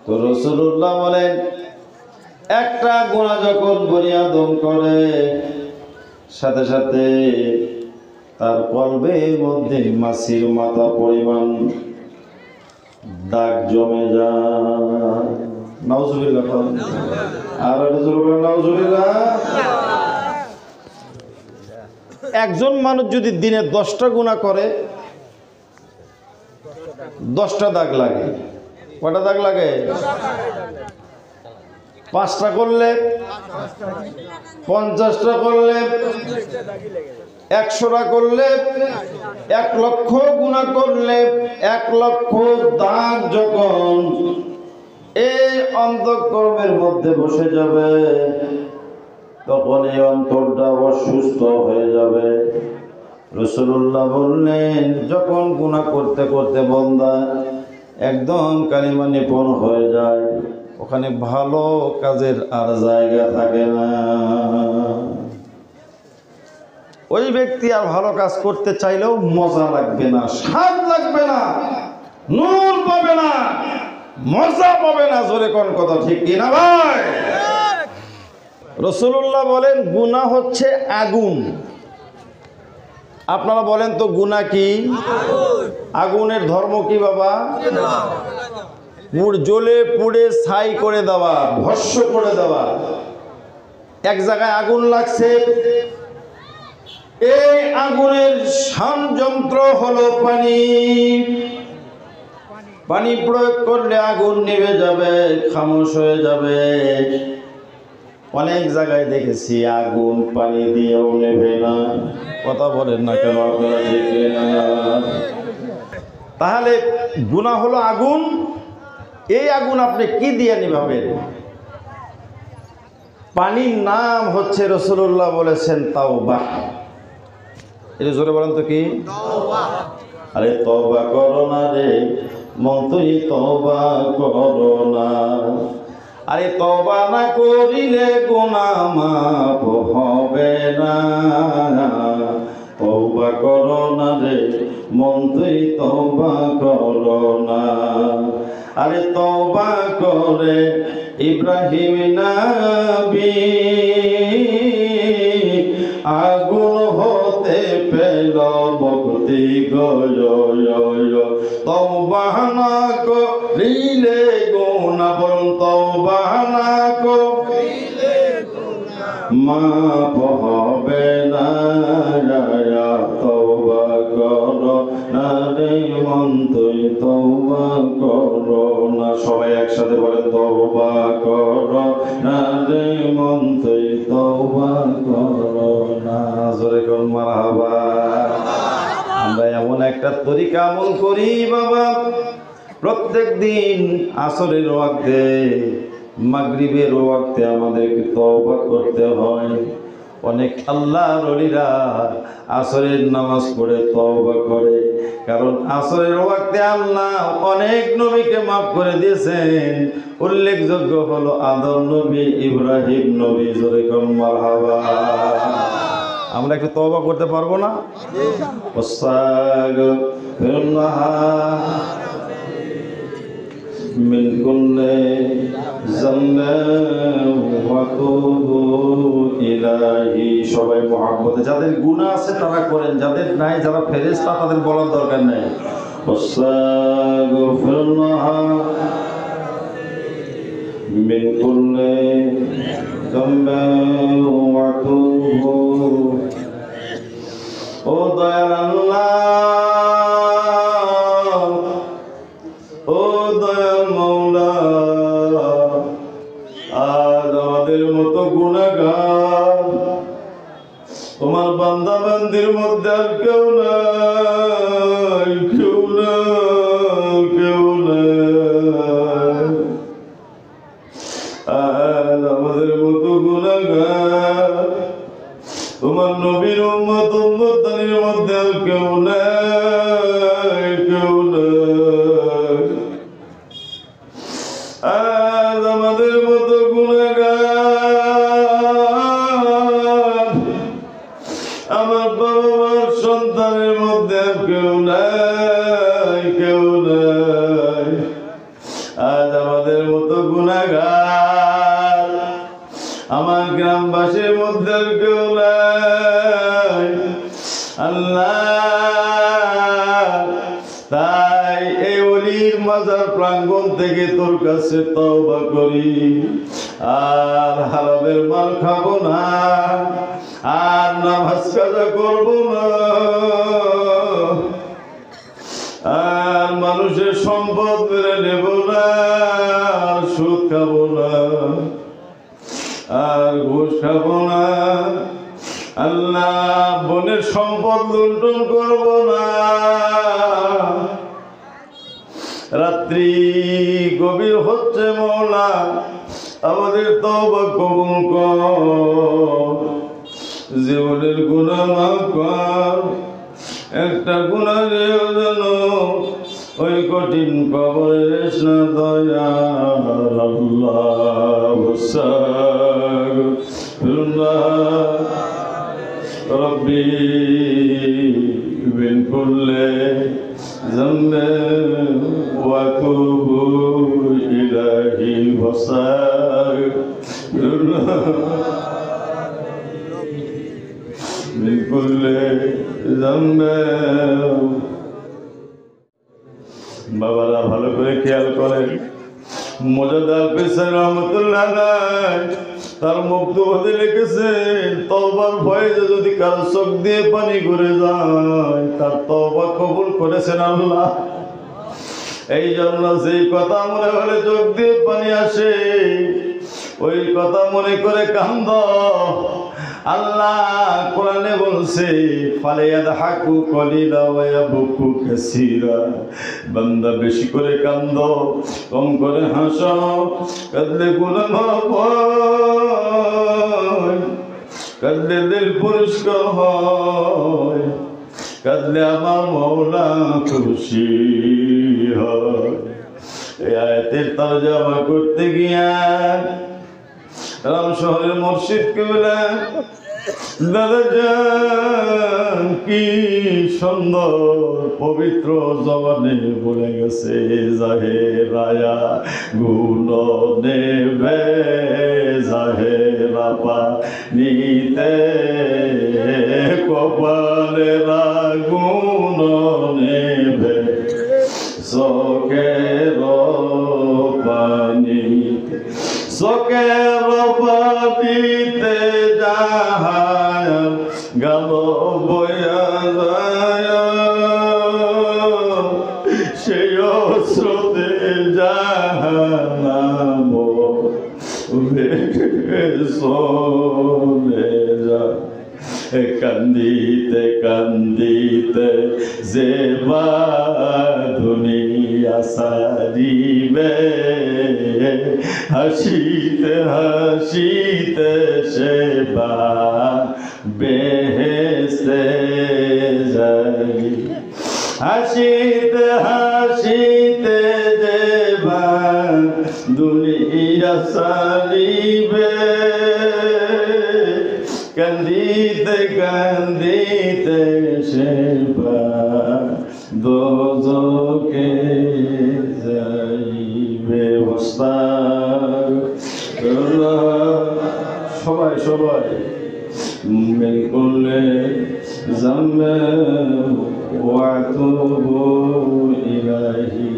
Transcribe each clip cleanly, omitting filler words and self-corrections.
তো রাসূলুল্লাহ বলেন একটা গুনাহ যখন বনি আদম করে সাথে সাথে তার কলবের মধ্যে মাছির মাথা পরিমাণ দাগ জমে যায়। নাউজুবিল্লাহ। আর নাউজুবিল্লাহ। একজন মানুষ যদি দিনে 10টা গুনাহ করে 10টা দাগ লাগে। কয়টা দাগ লাগে? 5টা করলে 50টা করলে 100টা করলে 1 লক্ষ গুনাহ করলে 1 লক্ষ দাগ যখন এই অন্তঃকরণের মধ্যে বসে যাবে তখন এই অন্তরটা অসুস্থ হয়ে যাবে। রাসূলুল্লাহ বললেন যখন গুনাহ করতে করতে বান্দা একদম কালিমা নিপুণ হয়ে যায় ওখানে ভালো কাজের আর জায়গা থাকে না। ওই ব্যক্তি আর ভালো কাজ করতে চাইলেও মজা লাগবে না, স্বাদ লাগবে না, নূর পাবে না, মজা পাবে না। জোরে কোন কথা ঠিক কি না ভাই? রাসূলুল্লাহ বলেন গুনাহ হচ্ছে আগুন। আপনারা বলেন তো গুনাহ কি? আগুনের ধর্ম কি বাবা? জ্বলে পুড়ে ছাই করে দেওয়া, ভস্ম করে দেওয়া। এক জায়গায় আগুন লাগছে, এই আগুনের সংযন্ত্র হলো পানি। পানি প্রয়োগ করলে আগুন নিভে যাবে, খামোশ হয়ে যাবে। অনেক জায়গায় দেখেছি আগুন পানি দিয়েও নেভে না। কথা বলেন না কেন আপনারা? দেখে না। তাহলে গুনাহ হলো আগুন। এই আগুন আপনি কি দিয়ে নিভাবেন? পানির নাম হচ্ছে রাসূলুল্লাহ বলেছেন তাওবা। এটা জোরে বলেন তো কি? আরে তওবা করো না রে মন, তুই তওবা করো না। আরে তওবা না করিলে গুনাহ মাফ হবে না। তওবা করো না রে মন, তুই তওবা করো না। আরে তওবা করে ইব্রাহিম নবী আগুন হতে পেল মুক্তি গো। তওবা না করিলে গুনাহ, বলুন তওবা না করিলে গুনাহ মাফ হবে না। তওবা করো না রে মন, তুই তওবা করো না। সবাই একসাথে বলেন তওবা করো না রে মন, তুই তওবা করো না। জোরে কোন মারহাবা। আমরা এমন একটা তরিকা আমল করি বাবা, প্রত্যেক দিন আসরের ওয়াক্তে মাগরিবের ওয়াক্তে আমাদেরকে তওবা করতে হয়। অনেক আল্লাহর ওলিরা আসরের নামাজ পড়ে তওবা করে, কারণ আসরের ওয়াক্তে আল্লাহ অনেক নবীকে মাফ করে দিয়েছেন। উল্লেখযোগ্য হলো আদম নবী, ইব্রাহিম নবী। জোরে কোন মারহাবা। আমরা একটু তওবা করতে পারবো না? আস্তাগফিরুল্লাহ মিন কুল্লি যামবিন ওয়া তুবু ইলাইহি। সবাই মুহাব্বতে, যাদের গুনাহ আছে তারা করেন, যাদের নাই, যারা ফেরেশতা তাদের বলার দরকার নেই। আস্তাগফিরুল্লাহ মিন কুল্লি যামবিন ওয়া তুবু। ও দয়াল আল্লাহ, ও দয়াল মাওলা, আজ আমাদের মতো গুনাহগার তোমার বান্দা বান্দির মধ্যে আর কেউ নাই, কেউ নাই, কেউ নাই। আজ আমাদের মতো গুনাহগার তোমার নবীর উম্মত উম্মতানির মধ্যে আর কেউ নাই, কেউ নাই। আজ আমাদের মতো গুনাহগার আমার বাবা মার সন্তানের মধ্যে আর কেউ নাই, কেউ নাই। আজ আমাদের আমার গ্রামবাসীর মধ্যে কেউ নাই আল্লাহ। তাই এই ওলির মাজার প্রাঙ্গণ থেকে তোর কাছে তওবা করি, আর হারামের মাল খাবো না, আর নামাজ কাজা করবো না, আর মানুষের সম্পদ মেরে নেব না, আর সুদ খাবো না, আর ঘুষ খাবো না। আল্লাহ বোনের সম্পদ লুণ্ঠন করব না। রাত্রি গভীর হচ্ছে মওলা, আমাদের তওবা কবুল কর, জীবনের গুনাহ মাফ কর। একটা গুনাহ যেন ওই কঠিন কবরে রেস না দয়াল আল্লাহ। রব্বি বিন কুল্লি যামবিন ওয়া তুবু ইলাইহি ওয়াস্তাগফিরুল্লাহ মিন কুল্লি যামবিন। বাবারা ভালো করে খেয়াল করেন, মুজাদ্দিদ পেশায় রহমতুল্লাহ আলাইহি তার মক্তব্যে লিখেছেন, তওবার ভয়ে যদি কারো চোখ দিয়ে পানি ঘুরে যায়, তার তওবা কবুল করেছেন আল্লাহ। এই জন্য যেই কথা মনে হলে চোখ দিয়ে পানি আসে, ওই কথা মনে করে কান্দ। আল্লাহ কোরআনে বলছে, ফালিয়াদহাকু কলিলা ওয়া ইয়াবকু কাসীরা। বান্দা বেশি করে কান্দ, কম করে হাসো। কাঁদলে গুনাহ মাফ হয়, কাঁদলে দিল পরিষ্কার হয়, কাঁদলে আমার মওলা খুশি হয়। এই আয়াতের তরজমা করতে গিয়া রাম শহরের মুর্শিদ কেবলা দাদা জান কি সুন্দর পবিত্র জবানে বলে গেছে, জাহে রায়া গুণ নেবে জাহে রাপা নিতে কপালে গুণ নেবে চোখের পানি, চোখের পানিতে যাহায় গেল বয়া যায়, সেই স্রোতে জাহান্নাম চলে যায়। কান্দিতে কান্দিতে যে দুনিয়া সারিবে, হাসিতে হাসিতে সে বেহেশতে যাই। হাসিতে হাসিতে যে দুনিয়া সারিবে, কান্দিতে কান্দিতে সে দোজখে যাইবে। সবাই সবাই মিল করলে জামবে ওয়া তুবু ইলাইহি।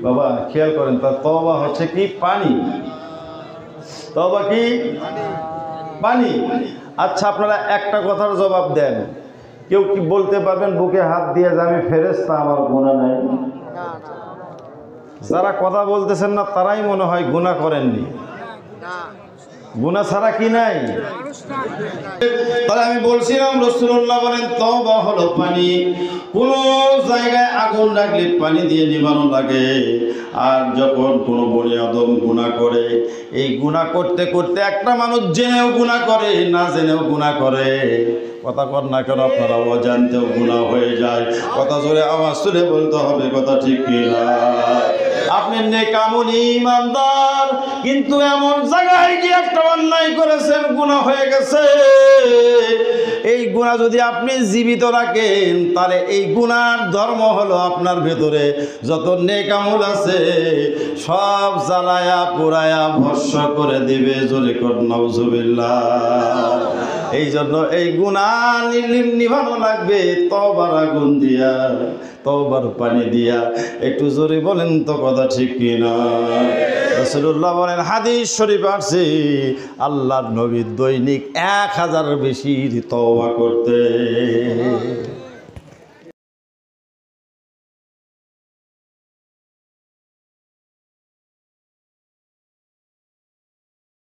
বাবা খেয়াল করেন, তার তওবা হচ্ছে কি পানি। তওবা কি পানি। আচ্ছা আপনারা একটা কথার জবাব দেন, কেউ কি বলতে পারবেন বুকে হাত দিয়ে যে আমি ফেরেশতা, আমার গুনাহ নাই? যারা কথা বলতেছেন না তারাই মনে হয় গুনাহ করেননি। গুনাহ ছাড়া কি নাই? তাহলে আমি বলছিলাম রাসূলুল্লাহ বলেন তওবা হলো পানি। কোন জায়গায় আগুন লাগলে পানি দিয়ে নিভানো লাগে। আর যখন কোনো বনি আদম গুনাহ করে, এই গুনাহ করতে করতে একটা মানুষ জেনেও গুনাহ করে, না জেনেও গুনাহ করে, কথা কর না কেন আপনারা অজান্তেও গুনাহ হয়ে যায়। কথা জোরে আওয়াজ তুলে বলতে হবে, কথা ঠিক কিনা? আপনি নেকামুনি ইমানদার, কিন্তু এমন জায়গায় গিয়ে একটা অন্যায় করেছেন, গুনাহ হয়ে গেছে, এই গুনাহ যদি আপনি জীবিত রাখেন তাহলে এই গুনার ধর্ম হলো আপনার ভেতরে যত নেক আমল আছে সব জ্বালায়া পোড়ায়া ভস্ম করে দিবে। জোরে কর নাউজুবিল্লাহ। এই জন্য এই গুনাহ নিভানো লাগবে তওবার আগুন দিয়া, তওবার পানি দিয়া। একটু জোরে বলেন তো কথা ঠিক কিনা? রাসূলুল্লাহ বলেন, হাদিস শরীফ আছে আল্লাহর নবী দৈনিক 1000 বেশি তওবা করতে।